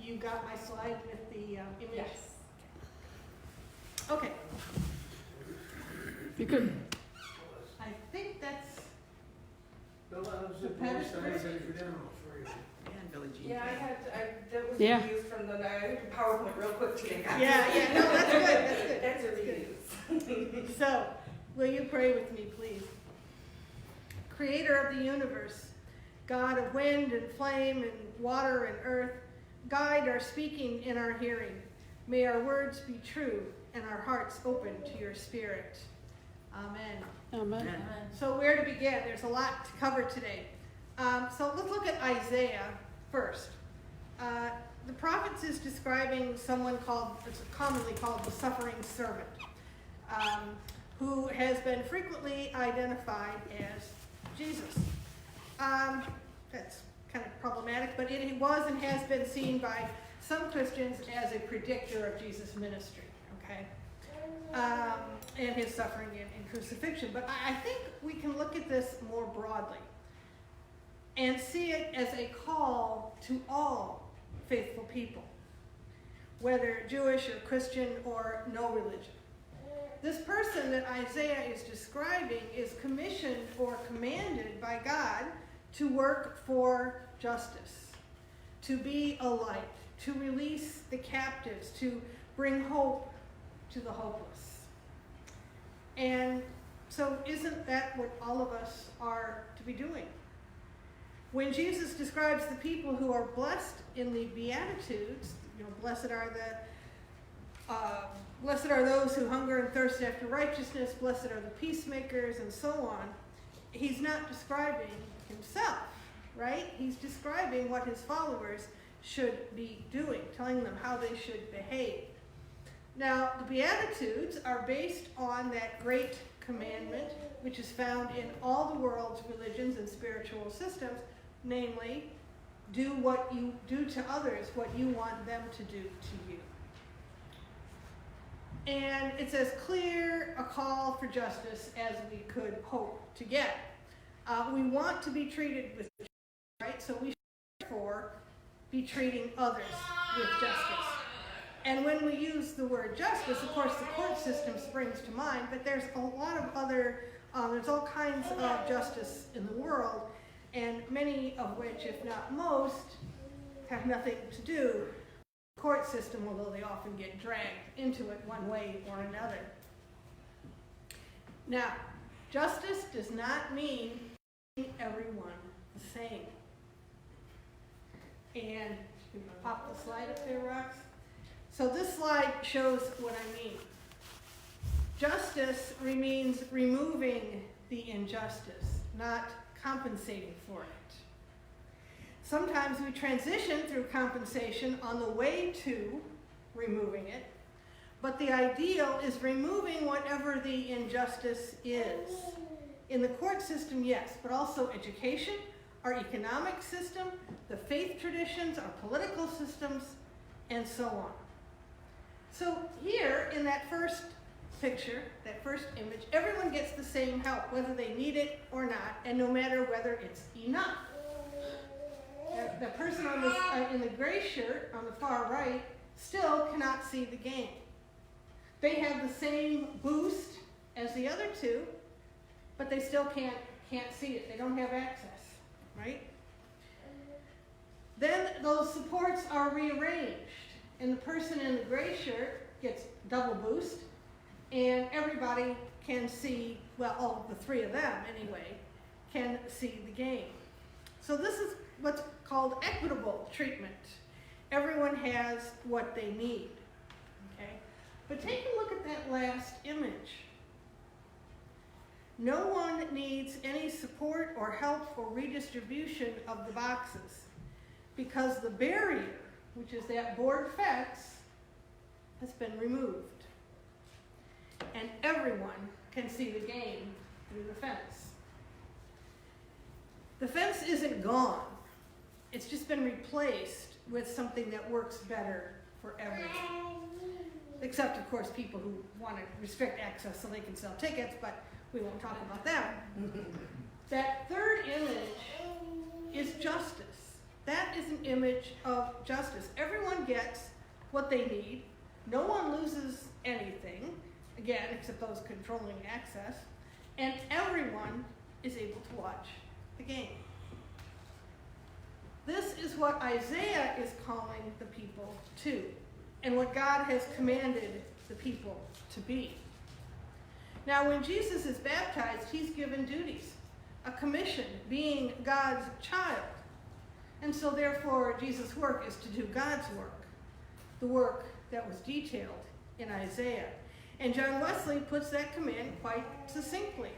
you got my slide with the image? Yes. Okay. You could. I think that's Bill, that was the Depends. post I sent you down for you. And Billie Jean. Yeah, that was Yeah. reused from the PowerPoint real quick today, guys. yeah. No, that's good. That's good. That's a That's good. reuse. So, will you pray with me, please? Creator of the universe, God of wind and flame and water and earth, guide our speaking and our hearing. May our words be true and our hearts open to your spirit. Amen. Amen. So where to begin? There's a lot to cover today. So let's look at Isaiah first. The prophets is describing someone it's commonly called the suffering servant, who has been frequently identified as Jesus. That's kind of problematic, but it was and has been seen by some Christians as a predictor of Jesus' ministry, okay? And his suffering and crucifixion. But I think we can look at this more broadly and see it as a call to all faithful people, whether Jewish or Christian or no religion. This person that Isaiah is describing is commissioned or commanded by God to work for justice, to be a light, to release the captives, to bring hope to the hopeless. And so isn't that what all of us are to be doing? When Jesus describes the people who are blessed in the Beatitudes, blessed are those who hunger and thirst after righteousness, blessed are the peacemakers, and so on. He's not describing himself, right? He's describing what his followers should be doing, telling them how they should behave. Now, the Beatitudes are based on that great commandment, which is found in all the world's religions and spiritual systems, namely, do what you do to others, what you want them to do to you. And it's as clear a call for justice as we could hope to get. We want to be treated with justice, right? So we should therefore be treating others with justice. And when we use the word justice, of course, the court system springs to mind, but there's a lot of other, there's all kinds of justice in the world, and many of which, if not most, have nothing to do with the court system, although they often get dragged into it one way or another. Now, justice does not mean treating everyone the same. And you can pop the slide up there, Rox. So this slide shows what I mean. Justice means removing the injustice, not compensating for it. Sometimes we transition through compensation on the way to removing it, but the ideal is removing whatever the injustice is. In the court system, yes, but also education, our economic system, the faith traditions, our political systems, and so on. So here, in that first picture, that first image, everyone gets the same help, whether they need it or not, and no matter whether it's enough. The person in the gray shirt on the far right still cannot see the game. They have the same boost as the other two, but they still can't see it. They don't have access, right? Then those supports are rearranged, and the person in the gray shirt gets double boost, and everybody can see, well, all the three of them anyway, can see the game. So this is what's called equitable treatment. Everyone has what they need, okay? But take a look at that last image. No one needs any support or help for redistribution of the boxes because the barrier, which is that board fence, has been removed. And everyone can see the game through the fence. The fence isn't gone. It's just been replaced with something that works better for everyone. Except, of course, people who want to restrict access so they can sell tickets, but we won't talk about that. That third image is justice. That is an image of justice. Everyone gets what they need. No one loses anything, again, except those controlling access. And everyone is able to watch the game. This is what Isaiah is calling the people to, and what God has commanded the people to be. Now, when Jesus is baptized, he's given duties, a commission, being God's child. And so therefore, Jesus' work is to do God's work, the work that was detailed in Isaiah. And John Wesley puts that command quite succinctly,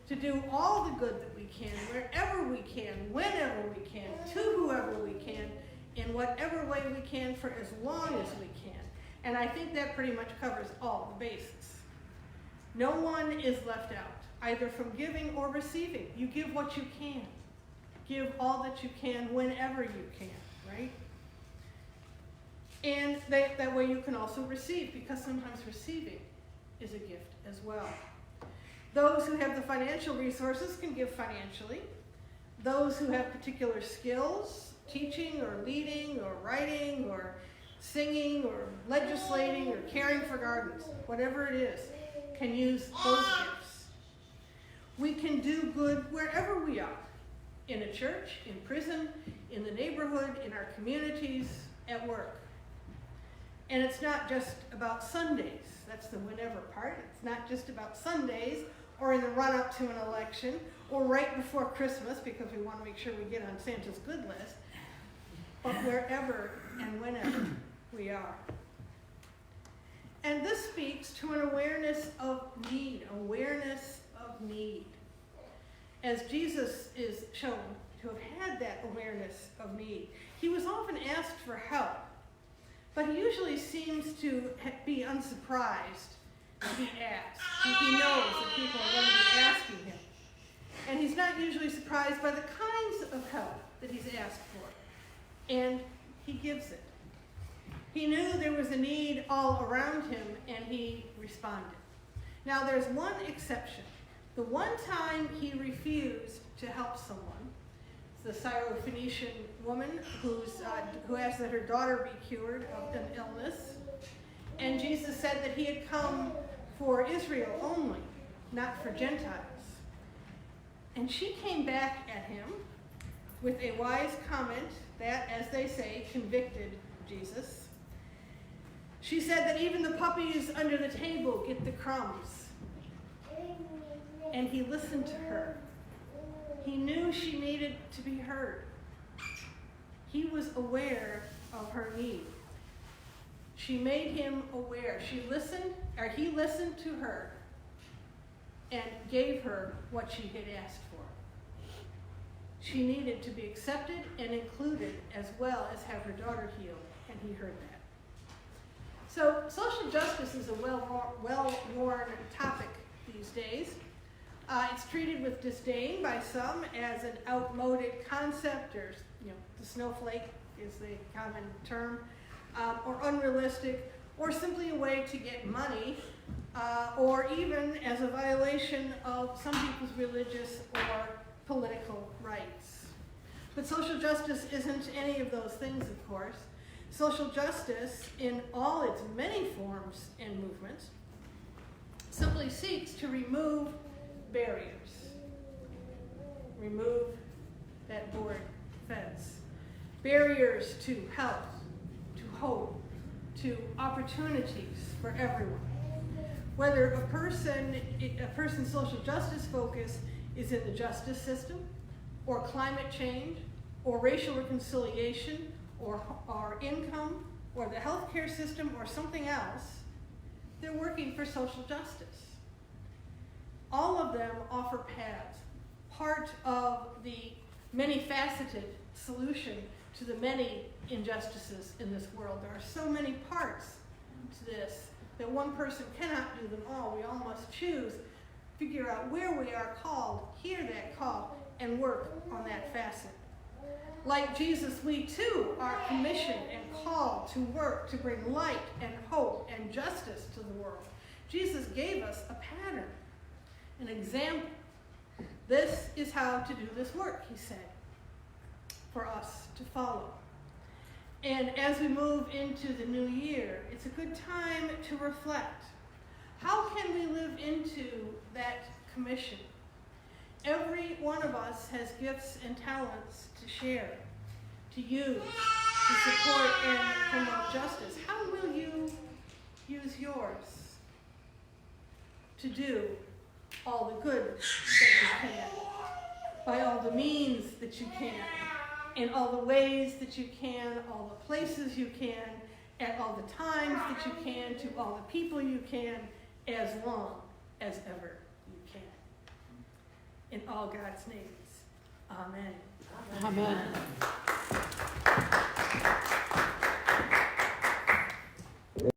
to do all the good that we can, wherever we can, whenever we can, to whoever we can, in whatever way we can, for as long as we can. And I think that pretty much covers all the bases. No one is left out, either from giving or receiving. You give what you can. Give all that you can whenever you can, right? And that way you can also receive, because sometimes receiving is a gift as well. Those who have the financial resources can give financially. Those who have particular skills, teaching or leading or writing or singing or legislating or caring for gardens, whatever it is, can use those gifts. We can do good wherever we are, in a church, in prison, in the neighborhood, in our communities, at work. And it's not just about Sundays. That's the whenever part. It's not just about Sundays or in the run-up to an election or right before Christmas, because we want to make sure we get on Santa's good list, but wherever and whenever we are. And this speaks to an awareness of need, as Jesus is shown to have had that awareness of need. He was often asked for help, but he usually seems to be unsurprised to be asked. He knows that people are going to be asking him. And he's not usually surprised by the kinds of help that he's asked for. And he gives it. He knew there was a need all around him, and he responded. Now, there's one exception. The one time he refused to help someone, the Syrophoenician woman who asked that her daughter be cured of an illness. And Jesus said that he had come for Israel only, not for Gentiles. And she came back at him with a wise comment that, as they say, convicted Jesus. She said that even the puppies under the table get the crumbs. And he listened to her. He knew she needed to be heard. He was aware of her need. She made him aware. He listened to her and gave her what she had asked for. She needed to be accepted and included, as well as have her daughter healed, and he heard that. So social justice is a well-worn topic these days. It's treated with disdain by some as an outmoded concept, or the snowflake is the common term, or unrealistic, or simply a way to get money, or even as a violation of some people's religious or political rights. But social justice isn't any of those things, of course. Social justice, in all its many forms and movements, simply seeks to remove barriers. Remove that board fence. Barriers to health, to hope, to opportunities for everyone. Whether a person's social justice focus is in the justice system, or climate change, or racial reconciliation, or income, or the healthcare system, or something else, they're working for social justice. All of them offer paths, part of the many-faceted solution to the many injustices in this world. There are so many parts to this that one person cannot do them all. We all must choose, figure out where we are called, hear that call, and work on that facet. Like Jesus, we too are commissioned and called to work to bring light and hope and justice to the world. Jesus gave us a pattern, an example. This is how to do this work, he said. for us to follow. And as we move into the new year, it's a good time to reflect. How can we live into that commission? Every one of us has gifts and talents to share, to use, to support and promote justice. How will you use yours to do all the good that you can, by all the means that you can, in all the ways that you can, all the places you can, at all the times that you can, to all the people you can, as long as ever you can. In all God's names, amen. Amen.